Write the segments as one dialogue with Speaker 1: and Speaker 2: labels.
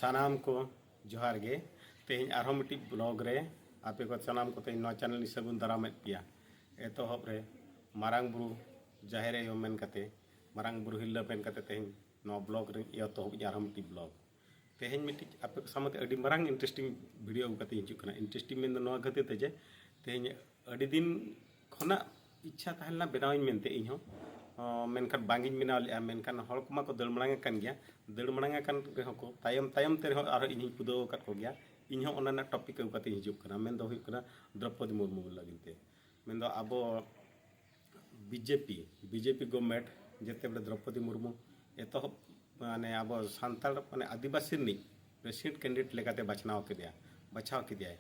Speaker 1: सानाम को जोहार गे तेज आरो मिट्टी ब्लॉग रे आपे को सानाम को तेज नौ चैनल सगुन दारामेद पिया एतोहब रे मारांग बुरु जाहेर यो मेन कते मारांग बुरु हिल्ला पेन कते तेज नौ ब्लॉग रे एतोहब आरो मिट्टी ब्लॉग तेज मिट्टी आपे सामते अडी मारांग इंटरेस्टिंग वीडियो कते हिजु कना इंटरेस्टिंग मेन नो गते तेज तेज अडी दिन खना इच्छा तहलना बेनाविन मेनते इहो मेनखान बांगिन बेनाव लेआ मेनखान हर कुमा को दलमणांग कान गया दलमणांग कान रेहो को तायम तायम ते रेहो आरो इनि पुदो काट को गया इहो ओना टॉपिक को कते हिजु कना मेन दो हुई कना द्रौपदी मुर्मू लगिनते मेन दो आबो बीजेपी गवर्नमेंट जेते बड़े द्रौपदी मुर्मू एतो माने आबो सांताल माने आदिवासी नि प्रेसिडेंट कैंडिडेट लेकाते बचाव केदिया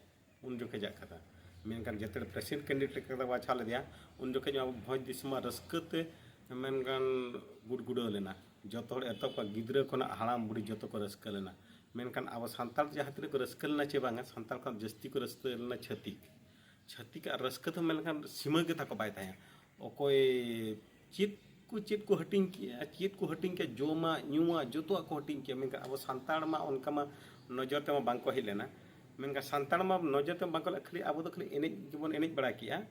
Speaker 1: उन जोखे जा कथा मेनखान जेते प्रेसिडेंट कैंडिडेट लेकाते बाछा लेदिया उन जोखे आबो भोज दिसमा रस्कते मेनखान गुड़गुड़ो लेना जो एत गिद्रा खना हाड़ाम बुढ़ी जो को रस्क लेना मेनखान अब सानताल जहाँ तीन को रस्क लेना चे बांगा सानताल खन जस्ती को रस्क लेना छत्तीक रस्क तो मेनखान सीमा के ताको बाय ताया ओकोय चेत को हटिंग के जोमा न्यूमा जोतो को हटिंग के मेनखान अब सानताल मा उनका मा नजर ते मा बांको हे लेना मेनखान सानताल मा नजर ते बांको खाली अब तो खाली एनेज जीवन एनेज बड़ा किया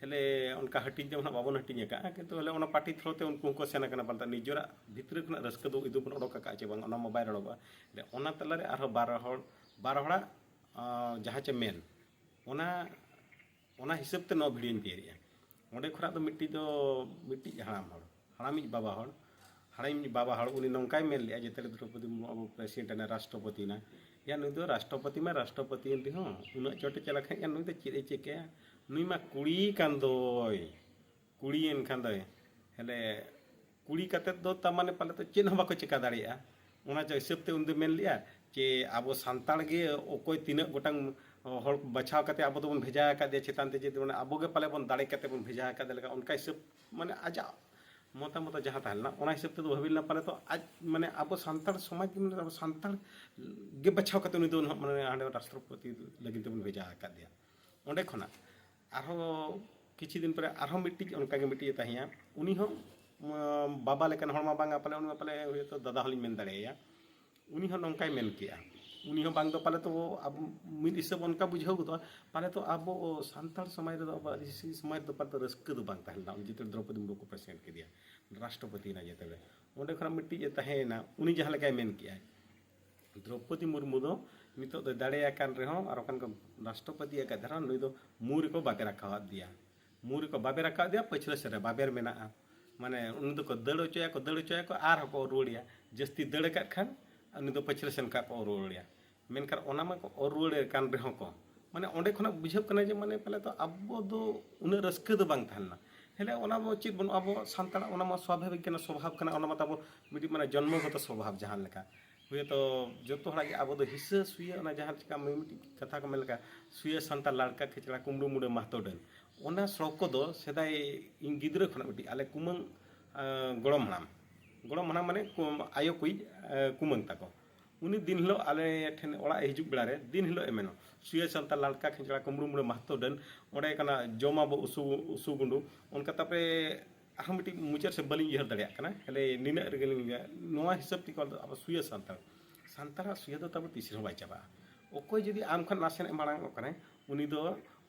Speaker 1: हेले उनका हटिंग दे बाबन हटिंग का किंतु हेले उना पार्टी थ्रोते उनको को सेना कना पालता निजरा भितर खना रस्क दो इदु बन ओडोका का चे बांग ओना मोबाइल रडोगा ले ओना तलारे आरो 12 हड़ा जहाँ चे मेन ओना हिसाब ते नो भिडियो तेरिया ओंडे खरा दो मिट्टी हाड़ामी बाबा हड़ उनी नौकाय मेन लिया जेते द्रौपदी मुर्मू प्रेसिडेंट ने राष्ट्रपति ना या नुई दो राष्ट्रपति हो उना चोटे चला खाय नुई दो चेदे चेके नुई मा कुड़ी कान दोय कुड़ी एनखान दोय हेले कुड़ी काते दो तमाने पाले तो चेन हो बाको चिका दाड़िया ओना जो हिसाब ते उनदे मेन लिया जे आबो सांताल गे ओकोय तिना गोटांग हर बचाव काते आबो दोबन भेजा का दे चेतान ते जे माने आबो गे पाले बन दाड़े काते बन भेजा का दे लगा उनका हिसाब माने आजा मोटा जहाँ तहलना ओना हिसाब ते भाबिलना पाले तो आज माने आबो सांताल समाज माने आबो सांताल गे बचाव काते उनी दो माने हांडे राष्ट्रपति लगिन ते बन भेजा का दिया ओंडे खना आरो किछि दिन पर आरो मिट्टी उनका गे मिट्टी ताहिया उनी हो बाबा लेकन हरमा बांगा पाले उनी पाले तो दादा हलिन मेन दाड़ेया उनी हो नंकाय मेन किया उनी हो बांग दो पाले तो अब मिन हिसाब उनका बुझाव गो पाले तो अब सांताल समाज रे अब आदिवासी समाज दो पाले तो रस्क दो बांग ताहलना जेते द्रौपदी मुर्मू को प्रेसिडेंट के दिया राष्ट्रपति ना जेते ओंडे खरा मिट्टी जे ताहेना उनी जहाँ लेकाय मेन किया द्रौपदी मुर्मू दो नितो दो दाड़ेया कान रेहो आरो कान को राष्ट्रपति का धरा नुई दो मुरी को बाबे रखा दिया पछले से बाबेर मेना माने उन दो को दड़ चोया को आर को रुड़िया जस्ती दड़ का खान उन दो पछले सेन का को रुड़िया मेनकार ओना मा को रुड़े कान रेहो को माने ओंडे खना बुझाव कना जे माने पहले तो अब दो उन रस्क दो बांग थालना हेले ओना मो चित बन अब सांताल ओना मा स्वाभाविक कना स्वभाव कना ओना मा तब मिडी माने जन्मगत स्वभाव जहां लेका हुए तो जो हड़ा अब दो हिस्सा सुया जहाँ चिका मिट्टी कथा को मेलका सुया सांताल लड़का खेचड़ा कुमड़ू मुड़े महतो डन ओना सड़क को दो सेदाय इन गिद्रा खना मिट्टी आले कुमंग गड़म हाणाम माने आयो कुई कुमंग ताको उनी दिन हिलो आले ठेन ओड़ा हिजुग बेड़ा रे दिन हिलो एमेनो सुया सांताल लड़का खेचड़ा कुमड़ू मुड़े महतो डन ओडे कना जमा बो उसु गुंडू उनका तापरे आरो मिट्टी मुचार से बलिंग यहर दाड़िया कना हेले निना रेगलिंग नोआ हिसाब ती को अब सुया सांताल सुया दो तब तीसरे बाय चाबा ओकोय जदि आम खन नासेन मांग कने उनी दो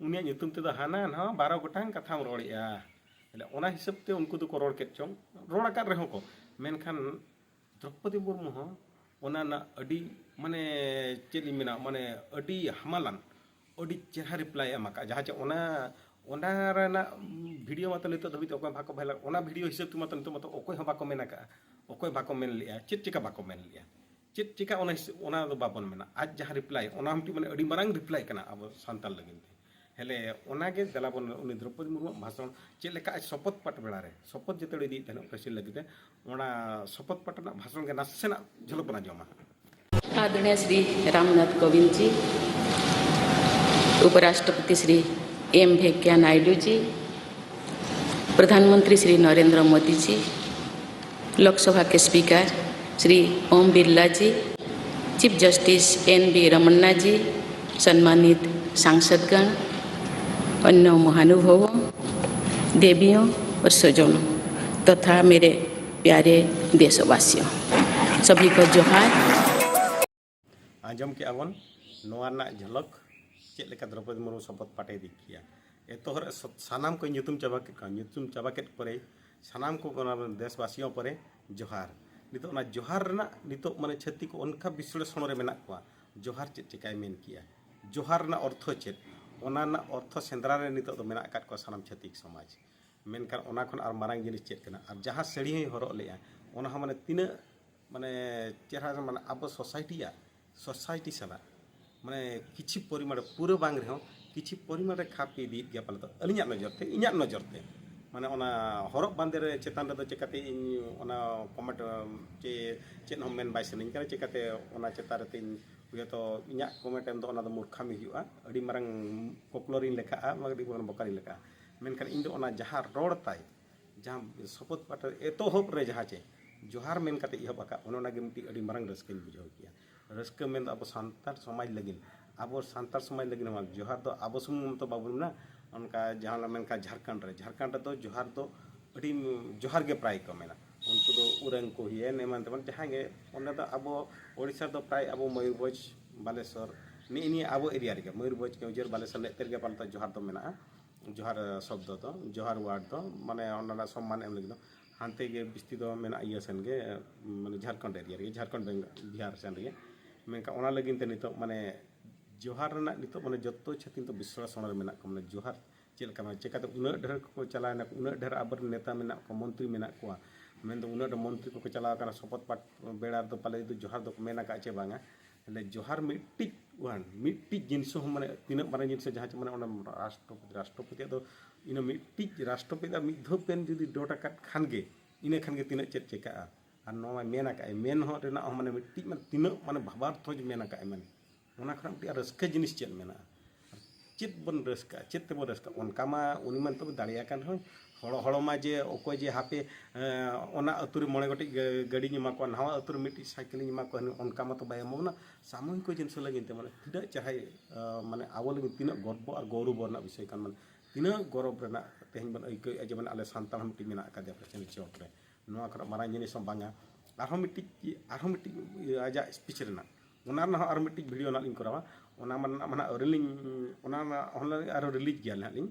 Speaker 1: उनिया नितुम ते दो हाना 12 गोटांग कथाम रोड़िया हेले ओना हिसाब ते उनको दो को रोड़ के चों रोड़ आकार रेहो को मेनखान द्रौपदी मुर्मू हो ओना ना अडी माने चेली मेना माने अडी हमालान अडी चेहरा रिप्लाई एमाका जहाँ चे ओना रेना वीडियो मत नित धबी तो बाको भाला ओना वीडियो हिसाब तुम मत ओकोय हो बाको मेना का ओकोय बाको मेन लिया चेत चिका बाको मेन लिया चेत चिका ओना दो बाबन मेना आज जहाँ रिप्लाई ओना हमटी माने अडी मारांग रिप्लाई कना अब सांताल लगिन हेले ओना गे दलाबन उनी द्रौपदी मुर्मू भाषण चेत लेका आज शपथ पाठ बेड़ा रे शपथ जेते इदी तन प्रेसिडेंट लगिते ओना शपथ पाठ ना भाषण के नासेना झलक बना जमा
Speaker 2: आदरणीय श्री रामनाथ कोविंद जी, उपराष्ट्रपति श्री एम वेंकैया नायडू जी, प्रधानमंत्री श्री नरेंद्र मोदी जी, लोकसभा के स्पीकर श्री ओम बिरला जी, चीफ जस्टिस NV रमन्ना जी, सम्मानित सांसदगण, अन्य महानुभावों, देवियों और स्वजनों तथा मेरे प्यारे देशवासियों, सभी को जोहार।
Speaker 1: आंजम के आबन नोआ झलक चेक लेका द्रौपदी मुर्मू शपथ पाठे दी किया एतोहर सानाम को ᱧᱩᱛᱩᱢ चाबा के परे सानाम को देशवासियों परे जोहार नितो जोहार नितो माने छत्ती को उनका विश्लेषण रे मेना को जोहार चेक चिकाय मेन किया जोहार ना अर्थ चेक ओना ना अर्थ सेंद्रा रे नितो दो मेना काट को सानाम छत्तीक समाज मेनकार ओना खन आर मारांग जिनिस चेक कना आर जहां सड़ी ही हरक लेया ओना माने तीना माने चेहरा माने अब सोसाइटी सला माने किछि परिमाण पूरा बांग रे किछि परिमाण रे खापी दी गया पाले तो अलिया नजरते इन्या नजरते माने ओना हरक बांदे रे चेतान रे चेकाते ओना कमेंट चे चेन हम मेन बाय सनिन करा चेकाते ओना चेता रे तीन हुए तो इन्या कमेंट एम दो ओना दो मूर्खामी हुआ अडी मारंग पॉपुलर इन लेखा मागडी बन बकारी लेखा मेनखान इन दो ओना जहां रोड ताई जहां शपथ पाठ एतो होप रे जहां चे जोहार मेन काते इहब आका ओना गे मिटी अडी मारंग रस्किन बुझाव किया रस्क मेन अब सांतार समाज लगिन अब सांतार समाज लगिन जोहार दो अब सुम तो बाबू ना उनका जहां मेनका झारखंड तो जोहार दो अडी जोहार के प्राय को मेना उनको दो उरंग को ही नेमान तमन जहां गे ओने दो अब ओडिसा दो प्राय अब मयूरभंज बालेश्वर नि अब एरिया रे मयूरभंज के उजर बालेश्वर लेतर के पालता जोहार दो मेना जोहार शब्द तो जोहार वार्ड तो माने ओना सम्मान एम लगिन हानते गे बिस्ती दो मेना इया सन गे माने झारखंड एरिया रे झारखंड बिहार सन रे मेनका ओना लगिन ते नितो माने जोहार ना नितो माने जत्तो छतिन तो विश्लेषण रे मेना को माने जोहार चेलका माने चेकाते उना ढेर को चलाना उना ढेर आबर नेता मेना को मंत्री मेना को मेन दो उना मंत्री को चला kana शपथ पाठ बेड़ा तो पाले तो जोहार दो मेना का चे बांगा ले जोहार मिट्टी जिनस माने तीना माने जिनस जहां माने ओना राष्ट्रपति दो इन मिट्टी राष्ट्रपति मिद धो पेन जुदी डोटा काट खानगे इने खानगे तीना चेक चेका और नोवा मेना का मेन हो रेना माने मिट्टी माने तीना माने भाबार्थ जो मेना का माने ओना खरा मिट्टी रस्का जिनिस चेक मेना चेत बन रस्का चेत ते बन रस्का उनका मा उनी मन तो दाड़िया कान हो हड़मा जे ओको जे हापे ओना अतुर मणे गोटी गाड़ी निमा को नवा अतुर मिट्टी साइकिल निमा को उनका मा तो बाय मोना सामूहिक को जिनस लगिन ते माने तिना चाहे माने आवल तिना गर्व और गौरव रना विषय कान माने तिना गौरव रना तेहन बन ऐक जे माने आले सांताल मिट्टी मेना का दे प्रेसिडेंट चौक रे नवा खरा मारा जिनिस बांगा आरो मिट्टी आजा स्पीच रना ओना ना आरो मिट्टी वीडियो ना लिंक करावा ओना माना रिलिंग ओना आरो रिलीज गया लिंग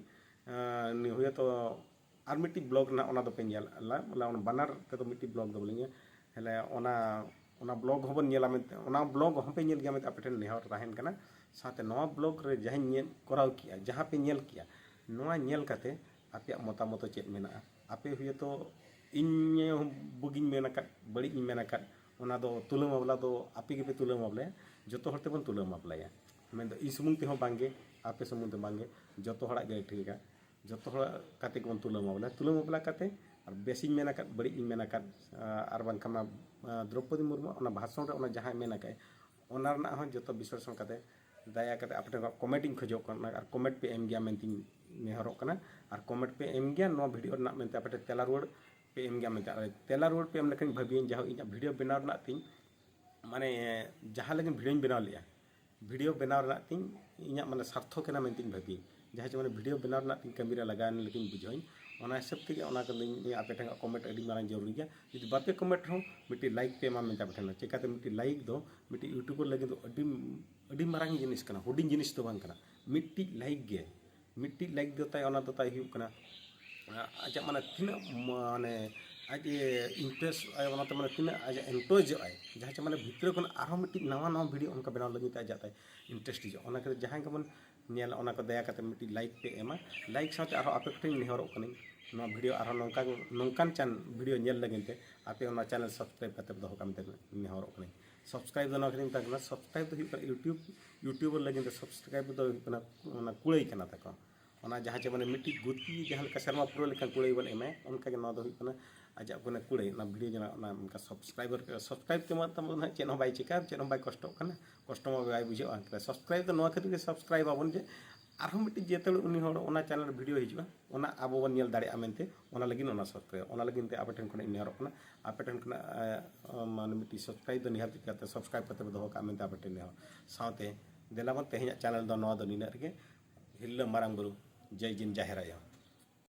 Speaker 1: नि होय तो आर मिट्टी ब्लॉग ना ओना दो पे नेल ला ओना बानर ते तो मिट्टी ब्लॉग दो बोलिंगे हेले ओना ब्लॉग होबन नेला में ओना ब्लॉग हम पे नेल गया में आपटेन नेहर रहन कना साथे नवा ब्लॉग रे जहां नेल कराव किया जहां पे नेल किया नवा नेल काते आपे मतामत चेक मेना आपे हुए तो इन बुगिन मेना का बड़ी इन मेना का ओना दो तुलम मामला दो आपे के पे तुलम मामला जतो हरते बन तुलम मामलाया मैं दो ई सुमुंग ते हो बांगे आपे सुमुंग ते बांगे जतो हड़ा गे ठीका जतो हड़ा काते कोन तुलम मामला काते और बेसिन मेना का बड़ी इन मेना का आर बां कमा द्रौपदी मुर्मू ओना भाषण रे ओना जहां मेना का ओना रना हो जतो विश्लेषण काते दया काते आपटे कमेंट इन खजो करना और कमेंट पे एम गया मेंती नेहरक करना और कमेंट पे एम गया नो वीडियो ना मेंते आपटे तेला रोड पे एम गया मेंते तेला रोड पे एम लेकिन भाबियन जहां इन वीडियो बनाव ना तीन माने जहां लेकिन वीडियो बनाव ना तीन इना माने सार्थक ना मेंती भाबी जहां माने वीडियो बनाव ना तीन कैमरा लगान लेकिन बुझोइन ओना हिसाब ते ओना को आपे ठेंगा कमेंट अडी मारा जरूरी गया यदि बापे कमेंट हो मिट्टी लाइक पे मा मेंते आपे चेकाते मिट्टी लाइक दो मिट्टी यूट्यूबर लगे तो अडी मारांग जिनिस कना हुडिंग जिनिस तो बांग कना मिट्टी लाइक दो ताई ओना तो ताई हुक कना आज माने तिना माने आज इंटरेस्ट आय ओना तो माने तिना आज एंटोज आय जहां माने भीतर कोन आरो मिट्टी नवा वीडियो उनका बनाव लगी ताई जाता इंटरेस्ट जो ओना के जहां के मन नेल ओना को दया करते मिट्टी लाइक पे एमा लाइक साथे आरो आपे कठिन नेहरो कनी नो वीडियो आरो नौकान चान वीडियो नेल लगिनते आपे ओना चैनल सब्सक्राइब करते दो कामते नेहरो कनी सब्सक्राइब दो नखरिन तकना सब्सक्राइब तो यूट्यूबर लगिनते सब्सक्राइब दो ओना कुळई कना तको ओना जहां चे माने मिट्टी गुती जहां का शर्मा प्रो लेखा कुळई बन एमे उनका के ना दो हुकना आजा कोना कुळई ना वीडियो जना ना उनका सब्सक्राइब के मतलब ना चेनो बाय चिका चेनो बाय कष्ट कना कष्ट मा बाय बुझो आ सब्सक्राइब तो नवा खातिर सब्सक्राइब आबन जे आरो मिट्टी जेतल उनी होड़ ओना चैनल वीडियो हिजुआ ओना आबो बन नेल दाड़े आमेनते ओना लगिन ओना सब्सक्राइब ओना लगिन ते आपे ठन कोना नेहरो कना आपे ठन कोना माने मिट्टी सब्सक्राइब दो निहार करते सब्सक्राइब करते दो का आमेनते आपे ठन नेहरो साथे देलाबन तेहኛ चैनल दो नवा दो निना रगे हिल्ला मारांग बुरु जय जिन जाहेराया।